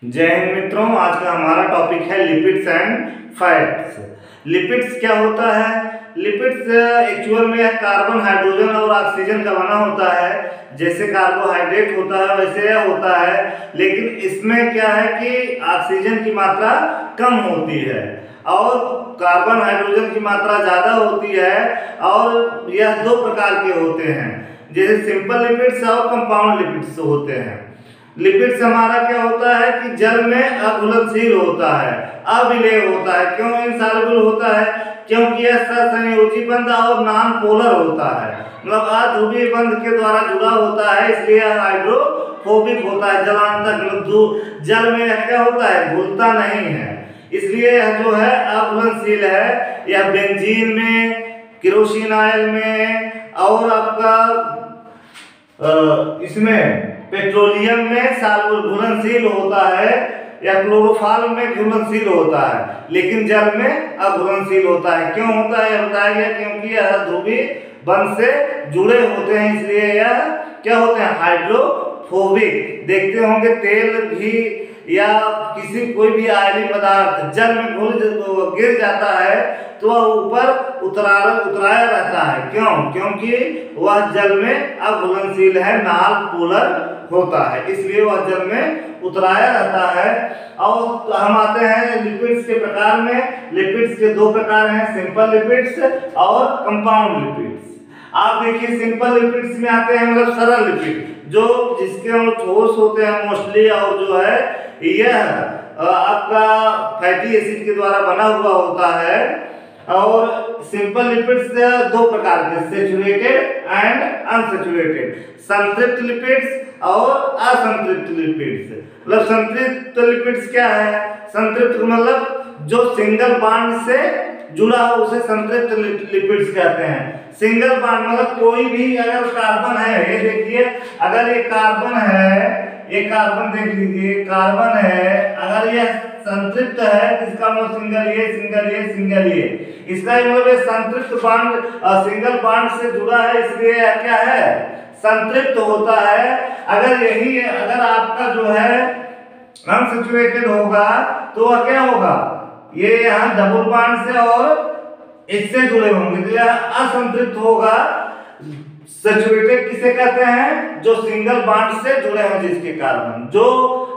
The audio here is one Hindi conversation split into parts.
जय हिंद मित्रों, आज का हमारा टॉपिक है लिपिड्स एंड फैट्स। लिपिड्स क्या होता है? लिपिड्स एक्चुअल में कार्बन, हाइड्रोजन और ऑक्सीजन का बना होता है। जैसे कार्बोहाइड्रेट होता है वैसे यह होता है, लेकिन इसमें क्या है कि ऑक्सीजन की मात्रा कम होती है और कार्बन हाइड्रोजन की मात्रा ज़्यादा होती है। और यह दो प्रकार के होते हैं, जैसे सिंपल लिपिड्स और कंपाउंड लिपिड्स होते हैं। लिपिड्स हमारा क्या होता है कि जल में अघुलनशील होता है, अविलेय होता है। क्यों इनसॉल्युबल होता है? क्योंकि यह सहसंयोजी बंध और नॉन पोलर होता है, मतलब अध्रुवीय बंध के द्वारा जुड़ा होता है, इसलिए यह हाइड्रोफोबिक होता है। जलांतक मतलब जल में यह क्या होता है, घुलता नहीं है, इसलिए यह जो है अघुलनशील है। यह बेंजीन में, केरोसिन ऑयल में और आपका इसमें पेट्रोलियम में घुलनशील होता है, या क्लोरोफॉर्म में घुलनशील होता है, लेकिन जल में अघुलनशील होता है। क्यों होता है यह बताया गया, क्योंकि यह ध्रुवीय बंध से जुड़े होते हैं, इसलिए यह क्या होते हैं, हाइड्रोफोबिक। देखते होंगे तेल, घी या किसी कोई भी आयनीय पदार्थ जल में गिर जाता है तो वह ऊपर उतराया रहता है। क्यों? क्योंकि वह जल में अघुलनशील है, नॉन पोलर होता है, इसलिए वह जल में उतराया रहता है। और हम आते हैं लिपिड्स के प्रकार में। लिपिड्स के दो प्रकार हैं, सिंपल लिपिड्स और कंपाउंड लिपिड्स। आप देखिए सिंपल लिपिड्स में आते हैं मतलब सरल लिपिड, जो जिसके हम ठोस होते हैं मोस्टली, और जो है यह आपका फैटी एसिड के द्वारा बना हुआ होता है। और सिंपल लिपिड्स दो प्रकार के, सैचुरेटेड एंड अनसैचुरेटेड, संतृप्त लिपिड्स और असंतृप्त लिपिड्स। मतलब संतृप्त लिपिड्स क्या है? संतृप्त मतलब जो सिंगल बॉन्ड से जुड़ा हो उसे संतृप्त लिपिड्स कहते हैं। सिंगल बॉन्ड मतलब कोई भी अगर कार्बन है, ये देखिए अगर ये कार्बन है, ये कार्बन देख लीजिए, कार्बन है, अगर यह संतृप्त है इसका मतलब सिंगल ये सिंगल ये सिंगल ये, इसका मतलब ये संतृप्त बॉन्ड सिंगल बॉन्ड से जुड़ा है, इसलिए क्या है, संतृप्त होता है। अगर आपका जो है अनसैचुरेटेड होगा तो वह क्या होगा, ये यहाँ डबल बॉन्ड से और इससे जुड़े होंगे तो यह असंतृप्त होगा। सैचुरेटेड किसे कहते हैं? जो सिंगल बॉन्ड से जुड़े हैं, जिसके कार्बन जो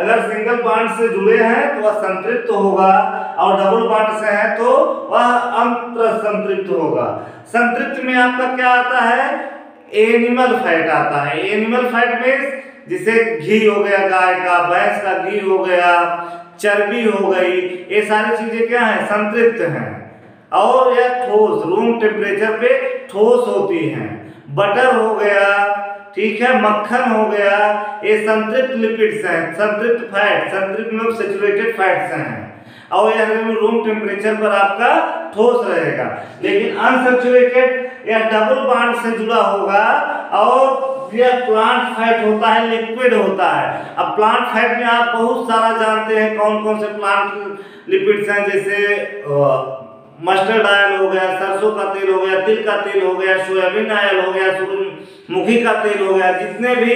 अगर सिंगल बॉन्ड से जुड़े हैं तो वह संतृप्त होगा, और डबल बॉन्ड से है तो वह अंतरसंतृप्त होगा। संतृप्त में आपका क्या आता है? एनिमल फैट आता है। एनिमल फैट में जिसे घी हो गया, गाय का, भैंस का घी हो गया, चर्बी हो गई, ये सारी चीजें क्या है, संतृप्त हैं। और यह ठोस, रूम टेम्परेचर पे ठोस होती हैं। बटर हो गया, ठीक है, मक्खन हो गया, ये संतृप्त लिपिड्स हैं, संतृप्त फैट, संतृप्त में सैचुरेटेड फैट्स हैं, और यह रूम टेम्परेचर पर आपका ठोस रहेगा। लेकिन अनसैचुरेटेड या डबल बॉन्ड से जुड़ा होगा, और यह प्लांट फैट होता है, लिक्विड होता है। अब प्लांट फैट में आप बहुत सारा जानते हैं कौन कौन से प्लांट लिपिड्स हैं, जैसे मस्टर्ड ऑयल हो गया, सरसों का तेल हो गया, तिल का तेल हो गया, सोयाबीन ऑयल हो गया, सूरजमुखी का तेल हो गया। जितने भी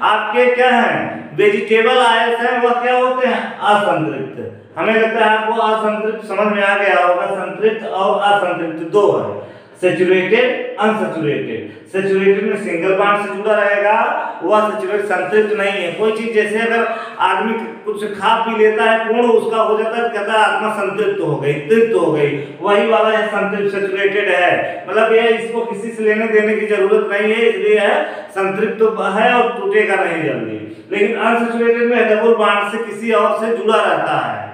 आपके क्या हैं वेजिटेबल ऑयल्स हैं वह क्या होते हैं, असंतृप्त। हमें लगता है आपको असंतृप्त समझ में आ गया होगा। संतृप्त और असंतृप्त दो है, सैचुरेटेड, अनसैचुरेटेड। सैचुरेटेड में सिंगल बॉन्ड से जुड़ा रहेगा, वह सैचुरेटेड संतृप्त नहीं है। कोई चीज जैसे अगर आदमी कुछ खा पी लेता है, पूर्ण उसका हो जाता है, कहता है आत्मा संतृप्त हो गई, तृप्त हो गई, वही वाला है संतृप्त, सैचुरेटेड है। मतलब ये इसको किसी से लेने देने की जरूरत नहीं है, इसलिए है संतृप्त है और टूटेगा नहीं जल्दी। लेकिन अनसैचुरेटेड में डबल बॉन्ड से किसी और से जुड़ा रहता है,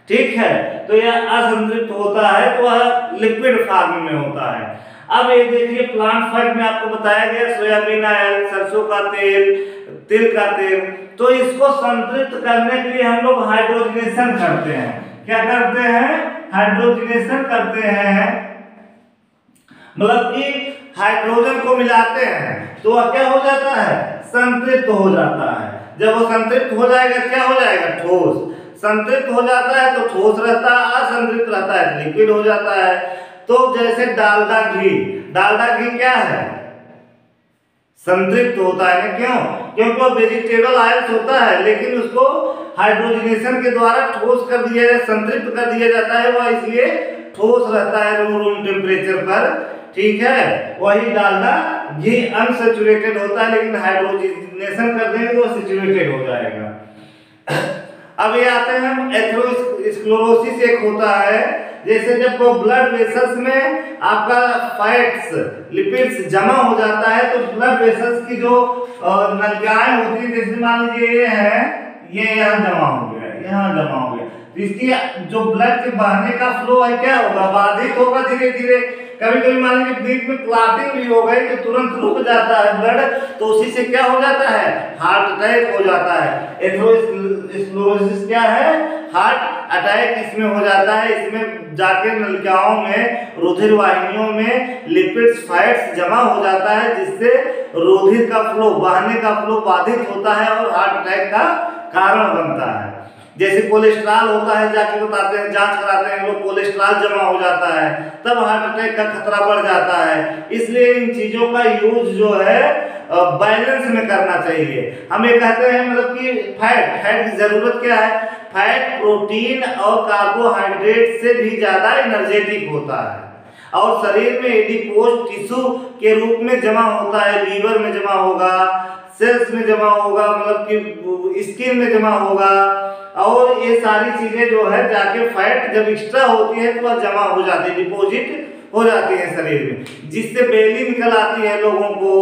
ठीक है, तो यह असंतृप्त होता है, तो वह लिक्विड फॉर्म में होता है। अब ये देखिए प्लांट फैट में आपको बताया गया सोयाबीन ऑयल, सरसों का तेल, तिल का तेल, तो इसको संतृप्त करने के लिए हम लोग हाइड्रोजनेशन करते हैं। क्या करते हैं? हाइड्रोजनेशन करते हैं, मतलब कि हाइड्रोजन को मिलाते हैं तो वह क्या हो जाता है, संतृप्त हो जाता है। जब वो संतृप्त हो जाएगा क्या हो जाएगा, ठोस। संतृप्त हो जाता है तो ठोस रहता है, असंतृप्त रहता है तो लिक्विड हो जाता है। तो जैसे डालडा घी, डालडा घी क्या है, संतृप्त होता है। क्यों? क्योंकि वो वेजिटेबल ऑयल होता है, लेकिन उसको हाइड्रोजनेशन के द्वारा ठोस कर दिया जाए, संतृप्त कर दिया जाता है, वह इसलिए ठोस रहता है रूम टेम्परेचर पर, ठीक है। वही डालडा घी अनसैचुरेटेड होता है, लेकिन हाइड्रोजनेशन कर देंगे तो सैचुरेटेड हो जाएगा। अब ये आते हैं हम एथेरोस्क्लेरोसिस एक होता है, जैसे जब वो ब्लड वेसल्स में आपका फैट्स लिपिड्स जमा हो जाता है तो ब्लड वेसल्स की जो नलिकाएं होती है, जैसे मान लीजिए ये है, ये यहाँ जमा हो गया, यहाँ जमा हो गया, तो इसकी जो ब्लड के बहने का फ्लो है क्या होगा, बाधित होगा धीरे धीरे। कभी कभी मान लीजिए बीच में क्लॉटिंग भी हो गई तो तुरंत रुक जाता है ब्लड, तो उसी से क्या हो जाता है, हार्ट अटैक हो जाता है। एथेरोस्क्लेरोसिस क्या है, हार्ट अटैक इसमें हो जाता है। इसमें जाके नलिकाओं में, रुधिर वाहिनियों में लिपिड्स फैट्स जमा हो जाता है, जिससे रुधिर का फ्लो, बहने का फ्लो बाधित होता है और हार्ट अटैक का कारण बनता है। जैसे कोलेस्ट्रॉल होता है, जाके बताते हैं, जांच कराते हैं लोग, कोलेस्ट्रॉल जमा हो जाता है, तब हार्ट अटैक का खतरा बढ़ जाता है। इसलिए इन चीजों का यूज जो है बैलेंस में करना चाहिए। हम ये कहते हैं मतलब कि फैट की जरूरत क्या है, फैट प्रोटीन और कार्बोहाइड्रेट से भी ज्यादा एनर्जेटिक होता है और शरीर में एडिपोज टिश्यू के रूप में जमा होता है, लीवर में जमा होगा, सेल्स में जमा होगा, मतलब कि स्किन में जमा होगा, और ये सारी चीजें जो है जाके फैट जब एक्स्ट्रा होती है तो वह जमा हो जाती है, डिपॉजिट हो जाती है शरीर में, जिससे बेली निकल आती है लोगों को,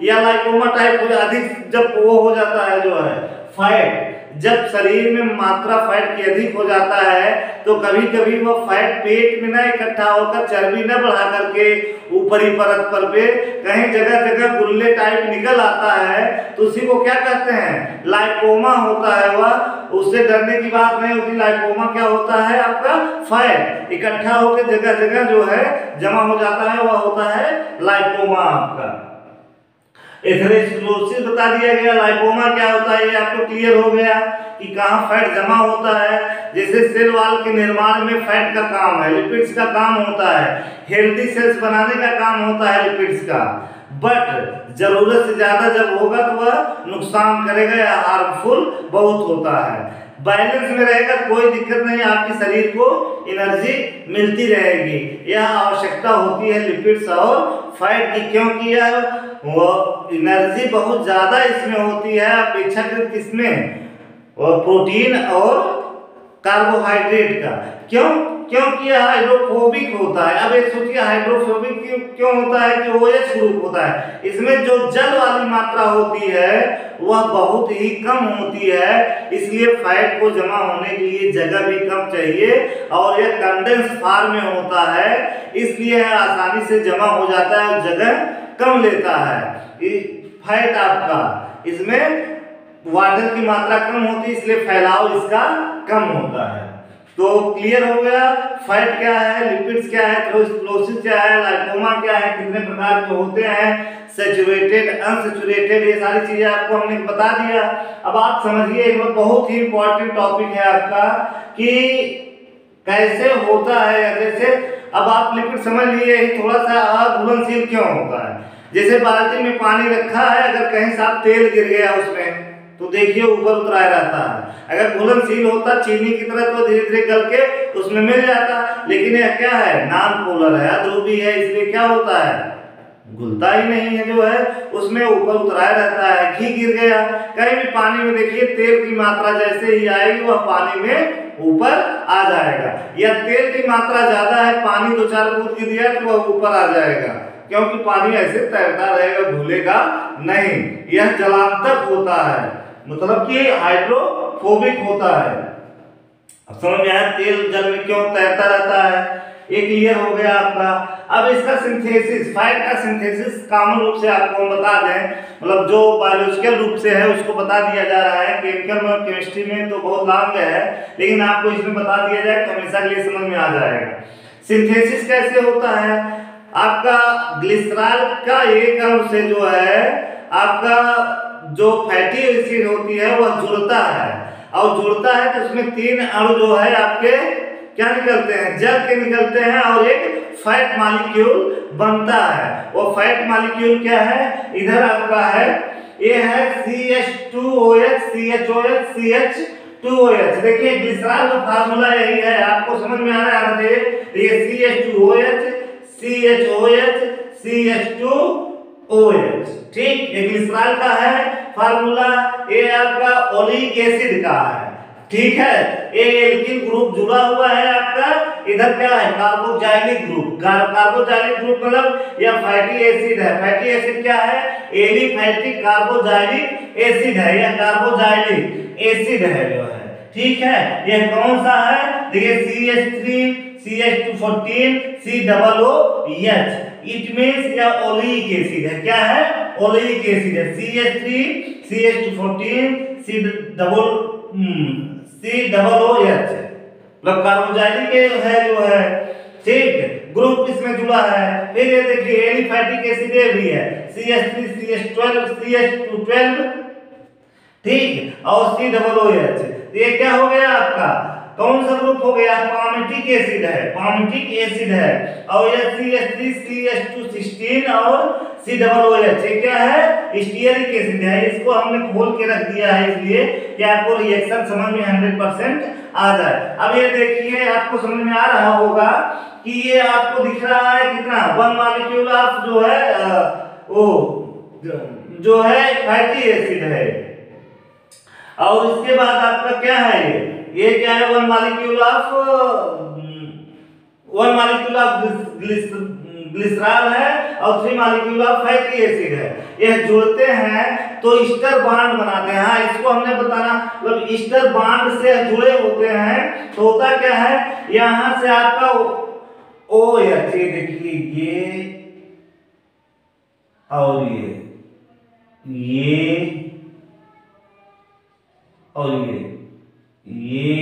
या लाइपोमा टाइप हो, अधिक जब वो हो जाता है जो है फैट, जब शरीर में मात्रा फैट की अधिक हो जाता है तो कभी कभी वो फैट पेट में ना इकट्ठा होकर चर्बी न बढ़ा करके ऊपरी परत पर पे कहीं जगह जगह गुल्ले टाइप निकल आता है, तो उसी को क्या कहते हैं, लाइपोमा होता है। वह उससे डरने की बात नहीं होती। लाइपोमा क्या होता है, आपका फैट इकट्ठा होकर जगह जगह जो है जमा हो जाता है, वह होता है लाइपोमा आपका। एथेरोस्क्लेरोसिस बता दिया गया, लाइपोमा क्या होता है ये आपको क्लियर हो गया कि कहाँ फैट जमा होता है। जैसे सेल वॉल के निर्माण में फैट का काम है, लिपिड्स का काम होता है, हेल्दी सेल्स बनाने का काम होता है लिपिड्स का, बट जरूरत से ज्यादा जब होगा तो वह नुकसान करेगा या हार्मफुल बहुत होता है। बैलेंस में रहेगा तो कोई दिक्कत नहीं, आपके शरीर को एनर्जी मिलती रहेगी। यह आवश्यकता होती है लिपिड्स और फैट की, क्योंकि यह वो एनर्जी बहुत ज्यादा इसमें होती है अपेक्षाकृत किसमें, प्रोटीन और कार्बोहाइड्रेट का। क्यों, क्योंकि यह हाइड्रोफोबिक होता है। अब एक सोचिए हाइड्रोफोबिक क्यों होता है कि OH ग्रुप होता है, इसमें जो जल वाली मात्रा होती है वह बहुत ही कम होती है, इसलिए फैट को जमा होने के लिए जगह भी कम चाहिए और यह कंडेंस फॉर्म में होता है, इसलिए यह आसानी से जमा हो जाता है और जगह कम लेता है। फैट आपका इसमें वाटर की मात्रा कम होती है, इसलिए फैलाव इसका कम होता है। तो क्लियर हो गया फैट क्या है, लिपिड्स क्या है, एथेरोस्क्लेरोसिस क्या है, लाइपोमा क्या है, कितने प्रकार के होते हैं, सैचुरेटेड अनसैचुरेटेड, ये सारी चीजें आपको हमने बता दिया। अब आप समझिए एक बहुत ही इंपॉर्टेंट टॉपिक है आपका कि कैसे होता है। जैसे अब आप लिपिड समझ लिए, थोड़ा सा अघुलनशील क्यों होता है। जैसे बाल्टी में पानी रखा है, अगर कहीं साथ तेल गिर गया उसमें तो देखिए ऊपर उतराया रहता है। अगर घुलनशील होता चीनी की तरह तो धीरे धीरे गल के उसमें मिल जाता, लेकिन यह क्या है, नॉन पोलर है, अध्रुवी है, इसलिए क्या होता है, घुलता ही नहीं है, जो है उसमें ऊपर उतराया रहता है। घी गिर गया कहीं भी पानी में, देखिए तेल की मात्रा जैसे ही आएगी वह पानी में ऊपर आ जाएगा, या तेल की मात्रा ज्यादा है, पानी 2-4 बूंद गिर दिया तो वह ऊपर आ जाएगा, क्योंकि पानी ऐसे तैरता रहेगा, घुलेगा नहीं। यह जलांतक होता है, मतलब कि हाइड्रोफोबिक होता है। अब समझ में आया तेल जल में क्यों तैरता रहता है, ये क्लियर हो गया आपका। अब इसका सिंथेसिस, फैट का सिंथेसिस कॉमन रूप से आपको हम बता दें, मतलब जो बायोलॉजिकल रूप से है उसको बता दिया जा रहा है। केमिकल में केमिस्ट्री में तो बहुत लॉन्ग है, लेकिन आपको इसमें बता दिया जाए तो हमेशा के लिए समझ में आ जाएगा। सिंथेसिस कैसे होता है, आपका ग्लिसरॉल का एक अणु से जो है आपका जो फैटी एसिड होती है वह जुड़ता है, और जुड़ता है तो उसमें 3 अणु जो है आपके क्या निकलते हैं, जल के निकलते हैं, और एक फैट मॉलिक्यूल बनता है। वो फैट मॉलिक्यूल क्या है, इधर आपका है, ये है CH2OH CHOH CH 2OH। देखिए ग्लिसरॉल का फार्मूला यही है, आपको समझ में आना चाहिए। ये CH2OH, CHOH, CH2OH, ठीक। ये ग्लिसरॉल का है फार्मूला, ये आपका ओलिक एसिड का है, ठीक है। ये एल्किल ग्रुप जुड़ा हुआ है आपका, इधर क्या है कार्बोक्सिलिक ग्रुप। कार्बोक्सिलिक ग्रुप मतलब यह फैटी एसिड है। फैटी एसिड क्या है, एलिफैटिक कार्बोक्सिलिक एसिड है, यह कार्बोक्सिलिक एसिड है जो है, ठीक है। यह कौन सा है, देखिए CH3 CH214 COOH, it means यह ओलिक एसिड है। क्या है, ओलिक एसिड है। CH3 CH214 COOH मतलब कार्बोक्सिलिक है जो है, ठीक। ग्रुप इसमें जुड़ा है। फिर ये देखिए एलिफैटिक एसिड भी है, CH3 CH12 CH212, ठीक, और COOH। ये क्या हो गया आपका, कौन सा ग्रुप हो गया, पामिटिक एसिड है, पामिटिक एसिड है। और यह CH3 CH216 और COOH ये क्या है, स्टीयरिक एसिड है। इसको हमने खोल के रख दिया है इसलिए कि आपको रिएक्शन समझ में 100% आ जाए। अब ये देखिए आपको समझ में आ रहा होगा कि ये आपको दिख रहा है कितना, 1 मॉलिक्यूल ऑफ जो है वो जो है फैटी एसिड है। और इसके बाद आपका क्या है, ये क्या है, 1 मॉलिक्यूल ऑफ ग्लिसरॉल है और 3 मॉलिक्यूल ऑफ फैटी एसिड है। ये जुड़ते हैं तो ईस्टर बॉन्ड बनाते हैं। हाँ, इसको हमने बताना, मतलब ईस्टर बॉन्ड से जुड़े होते हैं तो होता क्या है, यहां से आपका OH, देखिए ये और ये और ये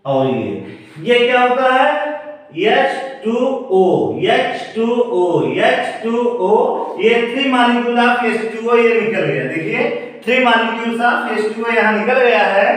और ये क्या होता है, H2O, ये 3 मॉलिक्यूल ऑफ H2O ये निकल गया। देखिए 3 मॉलिक्यूल्स ऑफ H2O यहाँ निकल गया है।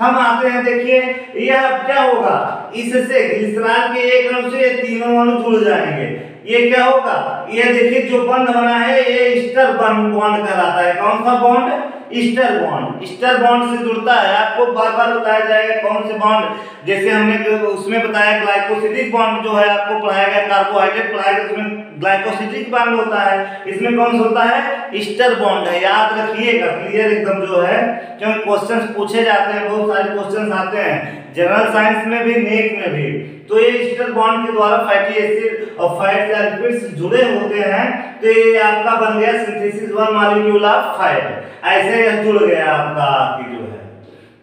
हम आते हैं, देखिए यह क्या होगा, इससे ग्लिसरॉल के एक अणु से तीनों अणु जुड़ जाएंगे। ये क्या होगा, ये देखिए जो बंध बना है ये ईस्टर बॉन्ड कहलाता है। कौन सा bond, ester bond. Ester bond से जुड़ता है, आपको बार बार बताया जाएगा कौन से बॉन्ड, जैसे हमने उसमें बताया ग्लाइकोसिडिक बॉन्ड जो है आपको पढ़ाया गया, कार्बोहाइड्रेट पढ़ाया गया, उसमें ग्लाइकोसिडिक बॉन्ड होता है। इसमें कौन सा होता है, ईस्टर बॉन्ड है। याद रखिएगा क्लियर एकदम जो है, क्योंकि क्वेश्चंस पूछे जाते हैं, बहुत सारे क्वेश्चंस आते हैं जनरल साइंस में भी, नेक में भी। तो ये ईस्टर बॉन्ड के द्वारा फैटी एसिड और फैट या लिपिड्स जुड़े होते हैं, तो ये आपका बन गया सिंथेसिस 1 मॉलिक्यूल ऑफ फैट। ऐसे यह जुड़ गया आपका आपकी जो है,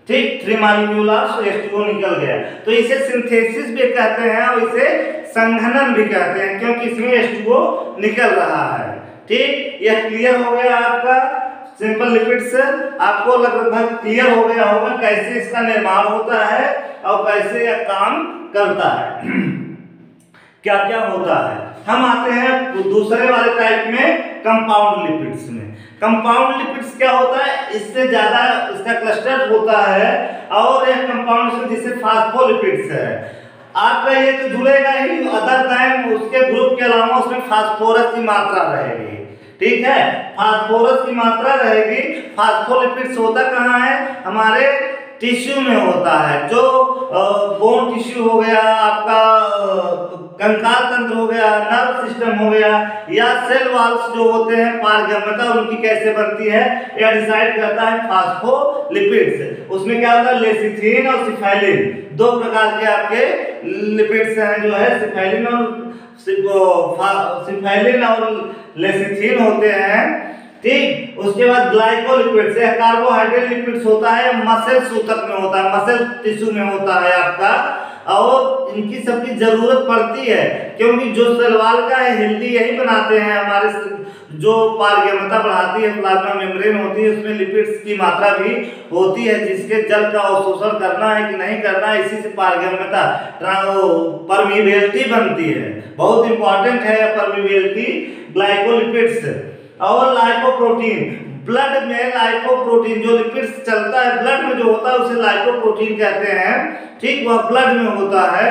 ठीक, 3 मॉलिक्यूल ऑफ H2O निकल गया। तो इसे सिंथेसिस भी कहते हैं और इसे संघनन भी कहते हैं, क्योंकि इसमें H2O निकल रहा है, ठीक। यह क्लियर हो गया आपका सिंपल लिपिड्स। आपको लगभग क्लियर हो गया होगा कैसे इसका निर्माण होता है और कैसे यह काम करता है, क्या क्या होता है। हम आते हैं दूसरे वाले टाइप में, कंपाउंड लिपिड्स में। कंपाउंड लिपिड्स क्या होता है, इससे ज्यादा इसका क्लस्टर होता है और यह कंपाउंड जिसे फास्फोलिपिड्स है। आपका ये तो जुड़ेगा ही, अदर देन उसके ग्रुप के अलावा उसमें फास्फोरस की मात्रा रहेगी, ठीक है, फास्फोरस की मात्रा रहेगी। फास्फोलिपिड्स होता कहाँ है, हमारे टिश्यू में होता है, जो बोन टिश्यू हो गया, आपका कंकाल तंत्र हो गया, नर्व सिस्टम हो गया, या सेल वॉल्स जो होते हैं, पारगम्यता उनकी कैसे बनती है यह डिसाइड करता है फास्फोलिपिड्स। उसमें क्या होता है, लेसिथिन और सिफाइलिन, 2 प्रकार के आपके लिपिड्स हैं जो है, सिफाइलिन और लेसिथिन होते हैं, ठीक। उसके बाद ग्लाइकोलिपिड्स, यह कार्बोहाइड्रेट लिपिड्स होता है, मसल सूतक में होता है, मसल टिश्यू में होता है आपका, और इनकी सबकी जरूरत पड़ती है, क्योंकि जो सेल वॉल का है हेल्दी यही बनाते हैं हमारे, जो पारगम्यता बढ़ाती है, प्लाज्मा मेम्ब्रेन होती है, उसमें लिपिड्स की मात्रा भी होती है, जिसके जल का अवशोषण करना है कि नहीं करना है, इसी से पारगम्यता परमिबिलिटी बनती है। बहुत इंपॉर्टेंट है परमिबिलिटी ग्लाइकोलिपिड्स। और लाइपोप्रोटीन, ब्लड में लाइपोप्रोटीन जो लिपिड्स चलता है ब्लड में जो होता है उसे लाइपोप्रोटीन कहते हैं, ठीक, वह ब्लड में होता है।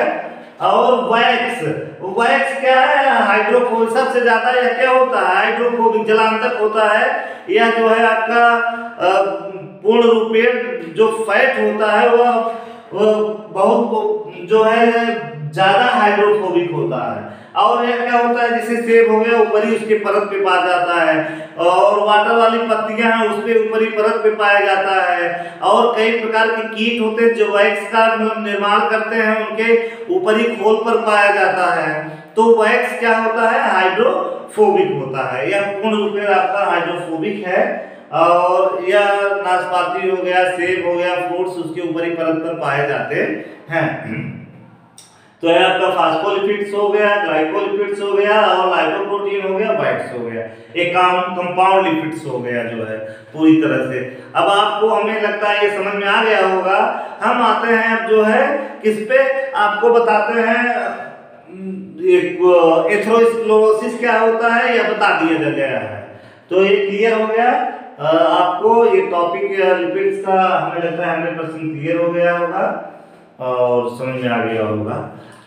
और वैक्स क्या है, हाइड्रोफोबिक, सबसे ज्यादा यह क्या होता है, हाइड्रोफोबिक, जलांतक होता है। यह जो है आपका पूर्ण रूपेण जो फैट होता है वह बहुत जो है ज्यादा हाइड्रोफोबिक होता है। और यह क्या होता है, जैसे सेब हो गया ऊपरी उसके परत पे पाया जाता है, और वाटर वाली पत्तियां हैं उस पे ऊपरी परत पे पाया जाता है, और कई प्रकार के कीट होते हैं जो वैक्स का मतलब निर्माण करते हैं उनके ऊपरी खोल पर पाया जाता है। तो वैक्स क्या होता है, हाइड्रोफोबिक होता है। यह पूर्ण रूप में आपका हाइड्रोफोबिक है। और यह नाशपाती हो गया, सेब हो गया, फ्रूट्स उसके ऊपरी परत पर पाए जाते हैं। तो यह आपका फास्फोलिपिड्स हो गया, ग्लाइकोलिपिड्स हो गया, और लाइपोप्रोटीन हो गया, फैट्स हो गया, एक कंपाउंड लिपिड्स हो गया जो है पूरी तरह से। अब आपको हमें लगता है ये समझ में आ गया होगा। हम आते हैं अब जो है किस पे, आपको बताते हैं एक एथेरोस्क्लेरोसिस क्या होता है यह बता दिया गया है। तो ये क्लियर हो गया आपको, ये टॉपिक लिपिड्स का हमें लगता है 100% क्लियर हो गया होगा और समझ में आ गया होगा।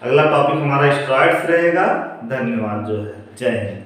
अगला टॉपिक हमारा स्टेरॉइड्स रहेगा। धन्यवाद जो है, जय हिंद।